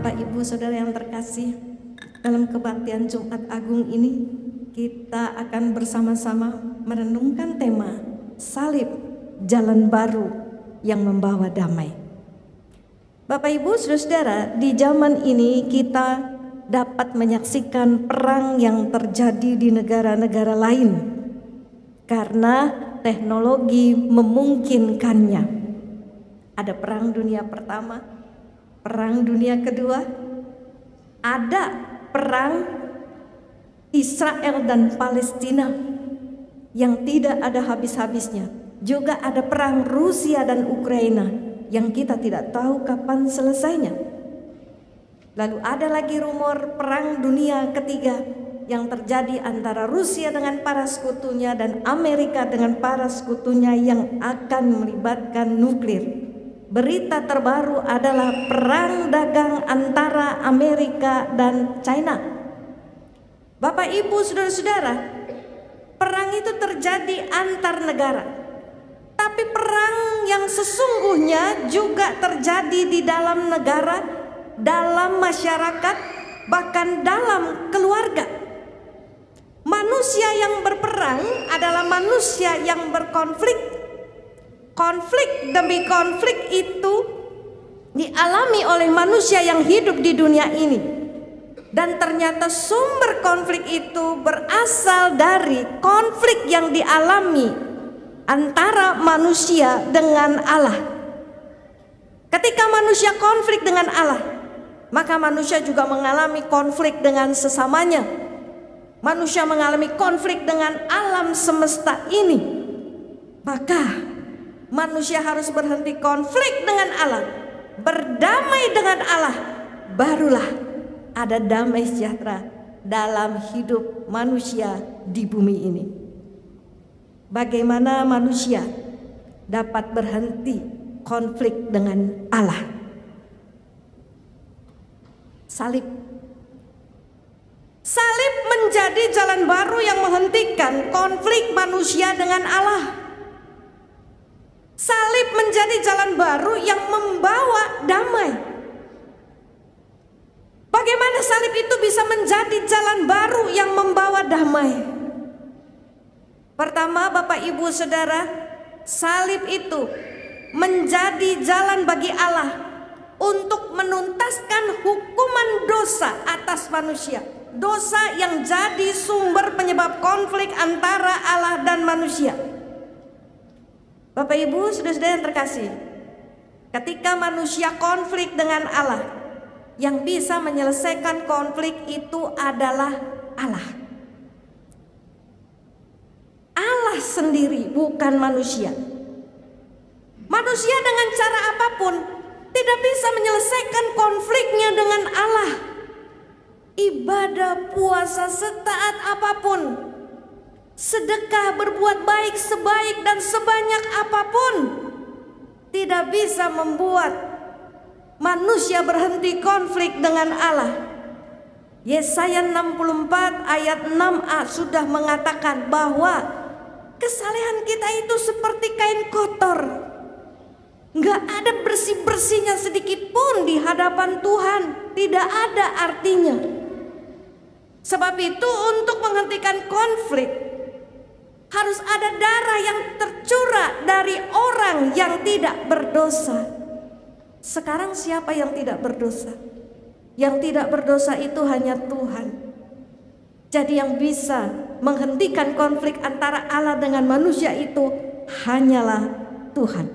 Bapak Ibu Saudara yang terkasih, dalam kebaktian Jumat Agung ini kita akan bersama-sama merenungkan tema Salib, Jalan Baru yang Membawa Damai. Bapak Ibu Saudara, di zaman ini kita dapat menyaksikan perang yang terjadi di negara-negara lain karena teknologi memungkinkannya. Ada perang dunia pertama, perang dunia kedua, ada perang Israel dan Palestina yang tidak ada habis-habisnya. Juga ada perang Rusia dan Ukraina yang kita tidak tahu kapan selesainya. Lalu ada lagi rumor perang dunia ketiga yang terjadi antara Rusia dengan para sekutunya dan Amerika dengan para sekutunya yang akan melibatkan nuklir. Berita terbaru adalah perang dagang antara Amerika dan China. Bapak Ibu Saudara-saudara, perang itu terjadi antar negara. Tapi perang yang sesungguhnya juga terjadi di dalam negara, dalam masyarakat, bahkan dalam keluarga. Manusia yang berperang adalah manusia yang berkonflik. Konflik demi konflik itu dialami oleh manusia yang hidup di dunia ini. Dan ternyata sumber konflik itu berasal dari konflik yang dialami antara manusia dengan Allah. Ketika manusia konflik dengan Allah, maka manusia juga mengalami konflik dengan sesamanya. Manusia mengalami konflik dengan alam semesta ini. Maka manusia harus berhenti konflik dengan Allah, berdamai dengan Allah, barulah ada damai sejahtera dalam hidup manusia di bumi ini. Bagaimana manusia dapat berhenti konflik dengan Allah? Salib. Salib menjadi jalan baru yang menghentikan konflik manusia dengan Allah. Salib menjadi jalan baru yang membawa damai. Bagaimana salib itu bisa menjadi jalan baru yang membawa damai? Pertama, Bapak Ibu Saudara, salib itu menjadi jalan bagi Allah untuk menuntaskan hukuman dosa atas manusia. Dosa yang jadi sumber penyebab konflik antara Allah dan manusia. Bapak Ibu saudara-saudara yang terkasih, ketika manusia konflik dengan Allah, yang bisa menyelesaikan konflik itu adalah Allah. Allah sendiri, bukan manusia. Manusia dengan cara apapun tidak bisa menyelesaikan konfliknya dengan Allah. Ibadah, puasa, setaat apapun, sedekah, berbuat baik sebaik dan sebanyak apapun, tidak bisa membuat manusia berhenti konflik dengan Allah. Yesaya 64 ayat 6a sudah mengatakan bahwa kesalehan kita itu seperti kain kotor, gak ada bersih-bersihnya sedikit pun di hadapan Tuhan, tidak ada artinya. Sebab itu untuk menghentikan konflik harus ada darah yang tercurah dari orang yang tidak berdosa. Sekarang siapa yang tidak berdosa? Yang tidak berdosa itu hanya Tuhan. Jadi yang bisa menghentikan konflik antara Allah dengan manusia itu hanyalah Tuhan.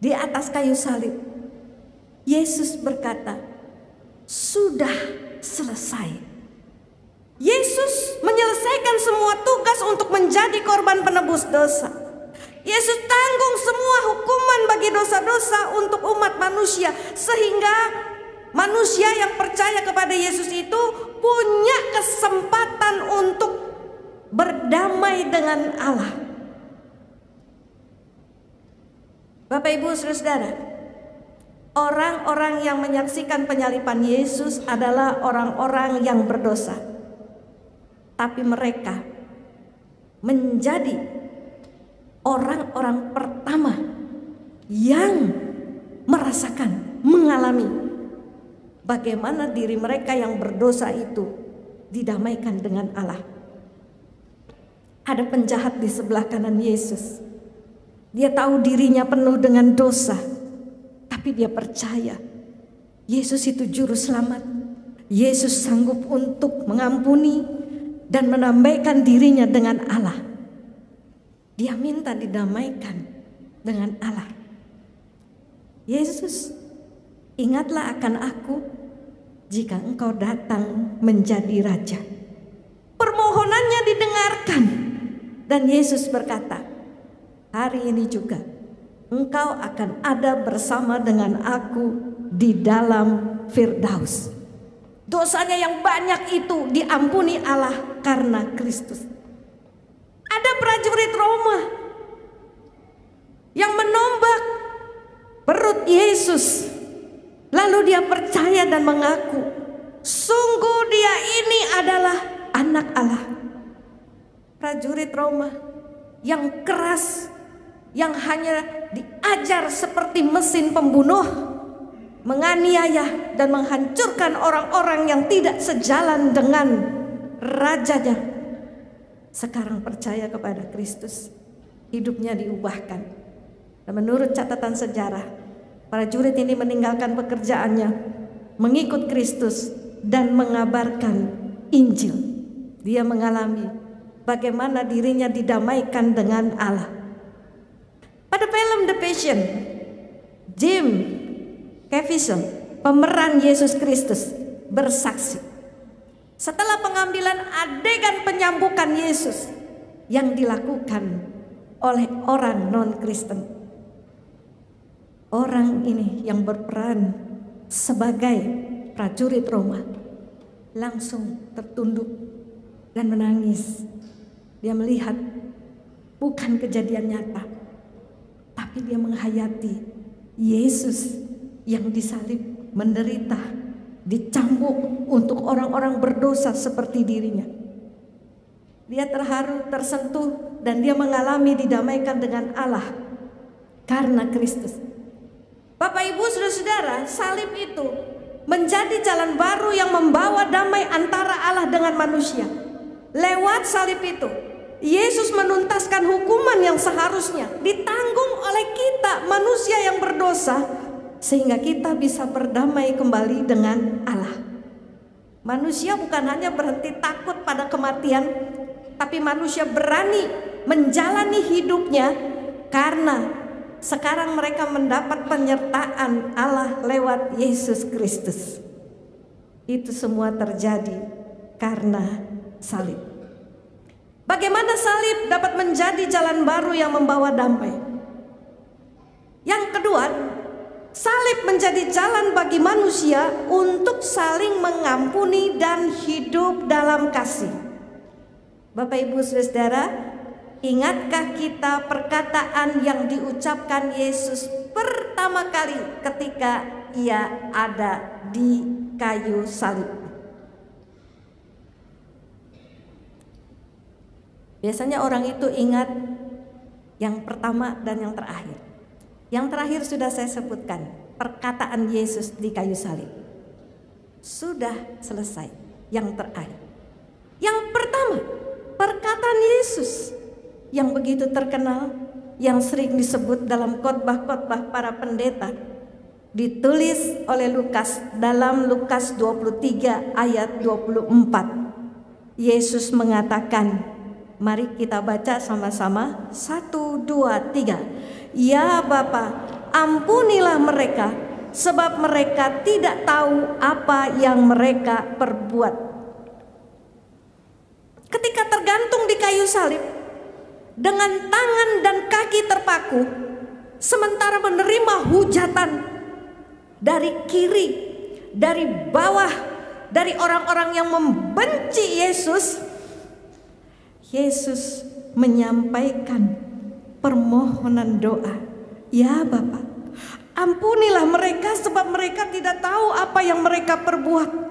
Di atas kayu salib, Yesus berkata, "Sudah selesai." Yesus menyelesaikan semua tugas untuk menjadi korban penebus dosa. Yesus tanggung semua hukuman bagi dosa-dosa untuk umat manusia, sehingga manusia yang percaya kepada Yesus itu punya kesempatan untuk berdamai dengan Allah. Bapak Ibu saudara-saudara, orang-orang yang menyaksikan penyaliban Yesus adalah orang-orang yang berdosa. Tapi mereka menjadi orang-orang pertama yang merasakan, mengalami bagaimana diri mereka yang berdosa itu didamaikan dengan Allah. Ada penjahat di sebelah kanan Yesus. Dia tahu dirinya penuh dengan dosa, tapi dia percaya Yesus itu juru selamat. Yesus sanggup untuk mengampuni dan menambahkan dirinya dengan Allah. Dia minta didamaikan dengan Allah. Yesus, ingatlah akan aku jika engkau datang menjadi raja. Permohonannya didengarkan. Dan Yesus berkata, hari ini juga engkau akan ada bersama dengan aku di dalam Firdaus. Dosanya yang banyak itu diampuni Allah karena Kristus. Ada prajurit Roma yang menombak perut Yesus. Lalu dia percaya dan mengaku, sungguh dia ini adalah anak Allah. Prajurit Roma yang keras, yang hanya diajar seperti mesin pembunuh, menganiaya dan menghancurkan orang-orang yang tidak sejalan dengan rajanya, sekarang percaya kepada Kristus, hidupnya diubahkan. Dan menurut catatan sejarah, prajurit ini meninggalkan pekerjaannya, mengikut Kristus dan mengabarkan Injil. Dia mengalami bagaimana dirinya didamaikan dengan Allah. Pada film The Passion, Jim Caviezel, pemeran Yesus Kristus, bersaksi setelah pengambilan adegan penyambukan Yesus yang dilakukan oleh orang non-Kristen. Orang ini yang berperan sebagai prajurit Roma langsung tertunduk dan menangis. Dia melihat bukan kejadian nyata, tapi dia menghayati Yesus yang disalib, menderita, dicambuk untuk orang-orang berdosa seperti dirinya. Dia terharu, tersentuh, dan dia mengalami didamaikan dengan Allah karena Kristus. Bapak, Ibu, Saudara-saudara, salib itu menjadi jalan baru yang membawa damai antara Allah dengan manusia. Lewat salib itu, Yesus menuntaskan hukuman yang seharusnya ditanggung oleh kita, manusia yang berdosa, sehingga kita bisa berdamai kembali dengan Allah. Manusia bukan hanya berhenti takut pada kematian, tapi manusia berani menjalani hidupnya karena sekarang mereka mendapat penyertaan Allah lewat Yesus Kristus. Itu semua terjadi karena salib. Bagaimana salib dapat menjadi jalan baru yang membawa damai? Yang kedua, salib menjadi jalan bagi manusia untuk saling mengampuni dan hidup dalam kasih. Bapak, Ibu, Saudara, ingatkah kita perkataan yang diucapkan Yesus pertama kali ketika ia ada di kayu salib? Biasanya orang itu ingat yang pertama dan yang terakhir. Yang terakhir sudah saya sebutkan, perkataan Yesus di kayu salib. Sudah selesai. Yang terakhir, yang pertama, perkataan Yesus yang begitu terkenal, yang sering disebut dalam khotbah-khotbah para pendeta, ditulis oleh Lukas dalam Lukas 23 ayat 24. Yesus mengatakan, mari kita baca sama-sama, 1, 2, 3. Ya Bapa, ampunilah mereka, sebab mereka tidak tahu apa yang mereka perbuat. Ketika tergantung di kayu salib, dengan tangan dan kaki terpaku, sementara menerima hujatan dari kiri, dari bawah, dari orang-orang yang membenci Yesus, Yesus menyampaikan permohonan doa. Ya Bapa, ampunilah mereka sebab mereka tidak tahu apa yang mereka perbuat.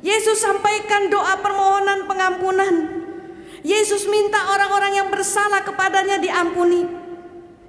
Yesus sampaikan doa permohonan pengampunan. Yesus minta orang-orang yang bersalah kepadanya diampuni.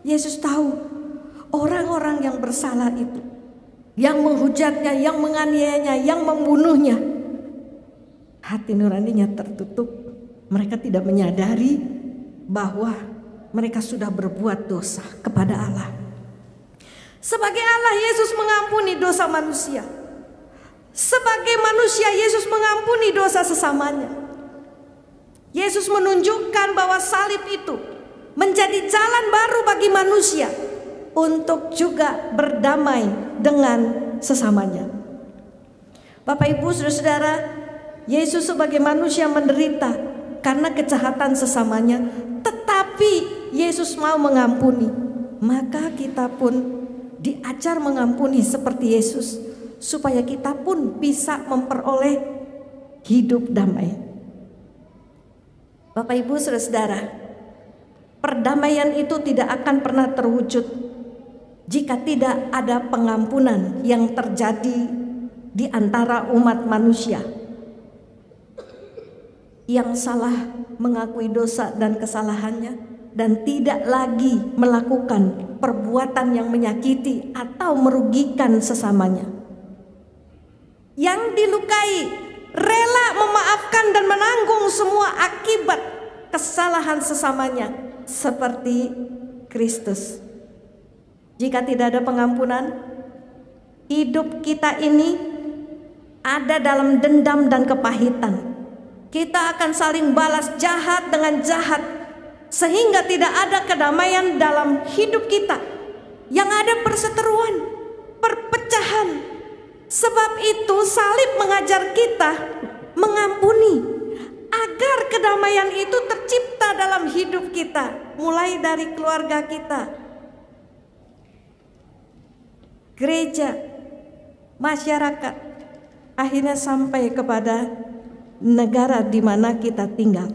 Yesus tahu orang-orang yang bersalah itu yang menghujatnya, yang menganiayanya, yang membunuhnya. Hati nuraninya tertutup. Mereka tidak menyadari bahwa mereka sudah berbuat dosa kepada Allah. Sebagai Allah, Yesus mengampuni dosa manusia. Sebagai manusia, Yesus mengampuni dosa sesamanya. Yesus menunjukkan bahwa salib itu menjadi jalan baru bagi manusia untuk juga berdamai dengan sesamanya. Bapak, Ibu, Saudara-saudara, Yesus sebagai manusia menderita karena kejahatan sesamanya, tetapi Yesus mau mengampuni. Maka kita pun diajar mengampuni seperti Yesus, supaya kita pun bisa memperoleh hidup damai. Bapak, Ibu, Saudara-saudara, perdamaian itu tidak akan pernah terwujud jika tidak ada pengampunan yang terjadi di antara umat manusia yang salah mengakui dosa dan kesalahannya dan tidak lagi melakukan perbuatan yang menyakiti atau merugikan sesamanya. Yang dilukai rela memaafkan dan menanggung semua akibat kesalahan sesamanya seperti Kristus. Jika tidak ada pengampunan, hidup kita ini ada dalam dendam dan kepahitan. Kita akan saling balas jahat dengan jahat, sehingga tidak ada kedamaian dalam hidup kita. Yang ada perseteruan, perpecahan. Sebab itu salib mengajar kita mengampuni, agar kedamaian itu tercipta dalam hidup kita, mulai dari keluarga kita, gereja, masyarakat, akhirnya sampai kepada negara di mana kita tinggal.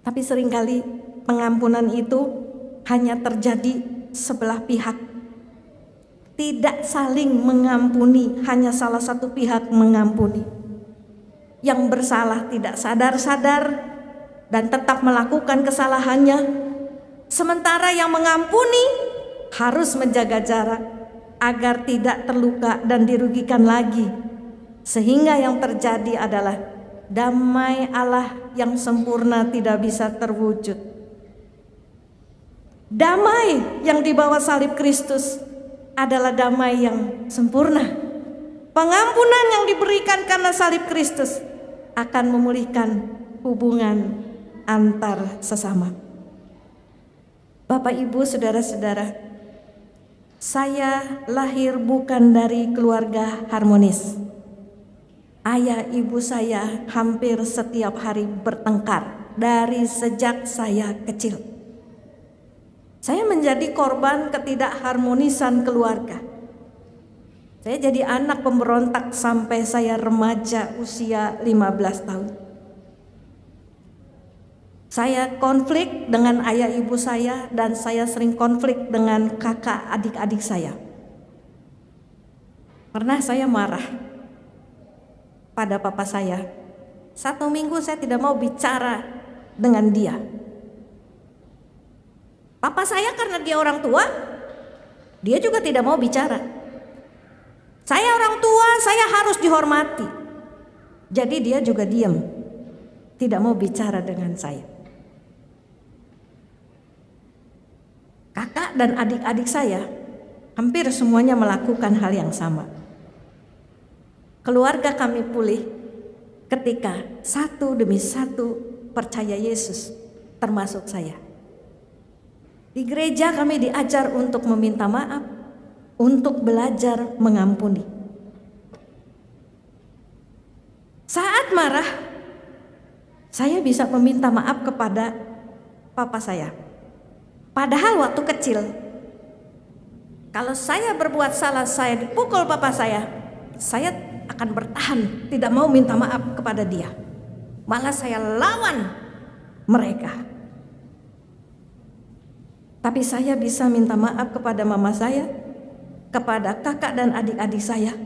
Tapi seringkali pengampunan itu hanya terjadi sebelah pihak. Tidak saling mengampuni, hanya salah satu pihak mengampuni. Yang bersalah tidak sadar-sadar dan tetap melakukan kesalahannya. Sementara yang mengampuni harus menjaga jarak agar tidak terluka dan dirugikan lagi. Sehingga yang terjadi adalah damai Allah yang sempurna tidak bisa terwujud. Damai yang dibawa salib Kristus adalah damai yang sempurna. Pengampunan yang diberikan karena salib Kristus akan memulihkan hubungan antar sesama. Bapak, Ibu, Saudara-saudara, saya lahir bukan dari keluarga harmonis. Ayah ibu saya hampir setiap hari bertengkar dari sejak saya kecil. Saya menjadi korban ketidakharmonisan keluarga. Saya jadi anak pemberontak sampai saya remaja usia 15 tahun. Saya konflik dengan ayah ibu saya dan saya sering konflik dengan kakak adik-adik saya. Pernah saya marah pada papa saya. 1 minggu saya tidak mau bicara dengan dia. Papa saya karena dia orang tua, dia juga tidak mau bicara. Saya orang tua, saya harus dihormati. Jadi dia juga diam, tidak mau bicara dengan saya. Kakak dan adik-adik saya hampir semuanya melakukan hal yang sama. Keluarga kami pulih ketika satu demi satu percaya Yesus, termasuk saya. Di gereja kami diajar untuk meminta maaf, untuk belajar mengampuni. Saat marah, saya bisa meminta maaf kepada papa saya. Padahal waktu kecil, kalau saya berbuat salah, saya dipukul papa saya akan bertahan, tidak mau minta maaf kepada dia. Malah saya lawan mereka. Tapi saya bisa minta maaf kepada mama saya, kepada kakak dan adik-adik saya.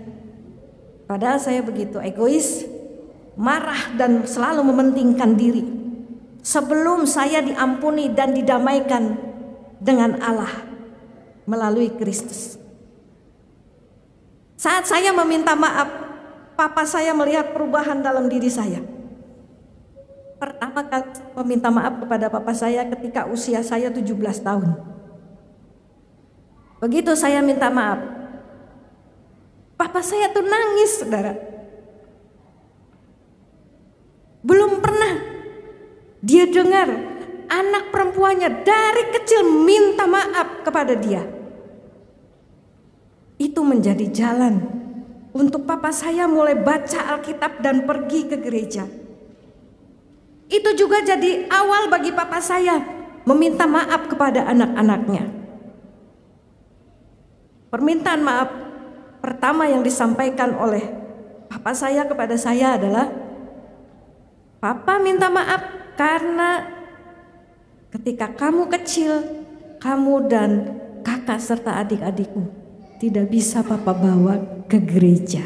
Padahal saya begitu egois, marah dan selalu mementingkan diri. Sebelum saya diampuni dan didamaikan dengan Allah melalui Kristus. Saat saya meminta maaf, papa saya melihat perubahan dalam diri saya. Pertama kali meminta maaf kepada papa saya ketika usia saya 17 tahun. Begitu saya minta maaf, papa saya tuh nangis, saudara. Belum pernah dia dengar anak perempuannya dari kecil minta maaf kepada dia. Itu menjadi jalan untuk papa saya mulai baca Alkitab dan pergi ke gereja. Itu juga jadi awal bagi papa saya meminta maaf kepada anak-anaknya. Permintaan maaf pertama yang disampaikan oleh papa saya kepada saya adalah, papa minta maaf karena ketika kamu kecil, kamu dan kakak serta adik-adikmu tidak bisa papa bawa ke gereja.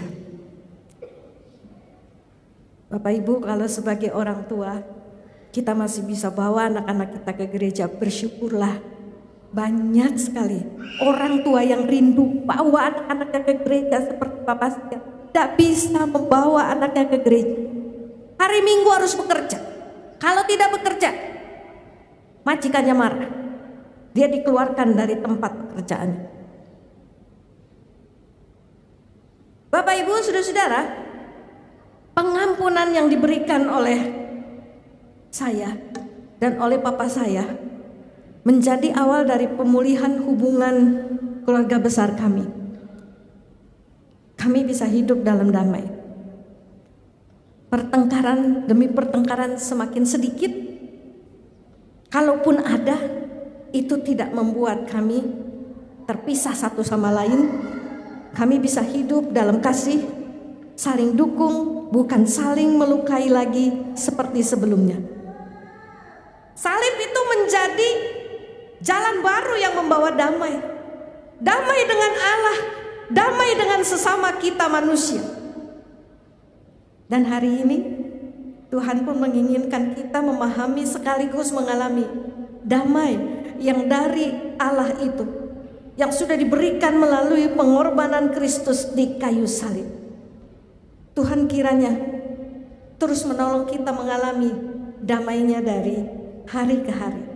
Bapak Ibu, kalau sebagai orang tua kita masih bisa bawa anak-anak kita ke gereja, bersyukurlah. Banyak sekali orang tua yang rindu bawa anak-anaknya ke gereja seperti papa saya, tidak bisa membawa anaknya ke gereja. Hari Minggu harus bekerja. Kalau tidak bekerja, majikannya marah. Dia dikeluarkan dari tempat pekerjaannya. Bapak Ibu, saudara-saudara, pengampunan yang diberikan oleh saya dan oleh papa saya menjadi awal dari pemulihan hubungan keluarga besar kami. Kami bisa hidup dalam damai. Pertengkaran demi pertengkaran semakin sedikit. Kalaupun ada, itu tidak membuat kami terpisah satu sama lain. Kami bisa hidup dalam kasih, saling dukung, bukan saling melukai lagi seperti sebelumnya. Salib itu menjadi jalan baru yang membawa damai. Damai dengan Allah, damai dengan sesama kita manusia. Dan hari ini Tuhan pun menginginkan kita memahami sekaligus mengalami damai yang dari Allah itu, yang sudah diberikan melalui pengorbanan Kristus di kayu salib. Tuhan kiranya terus menolong kita mengalami damainya dari hari ke hari.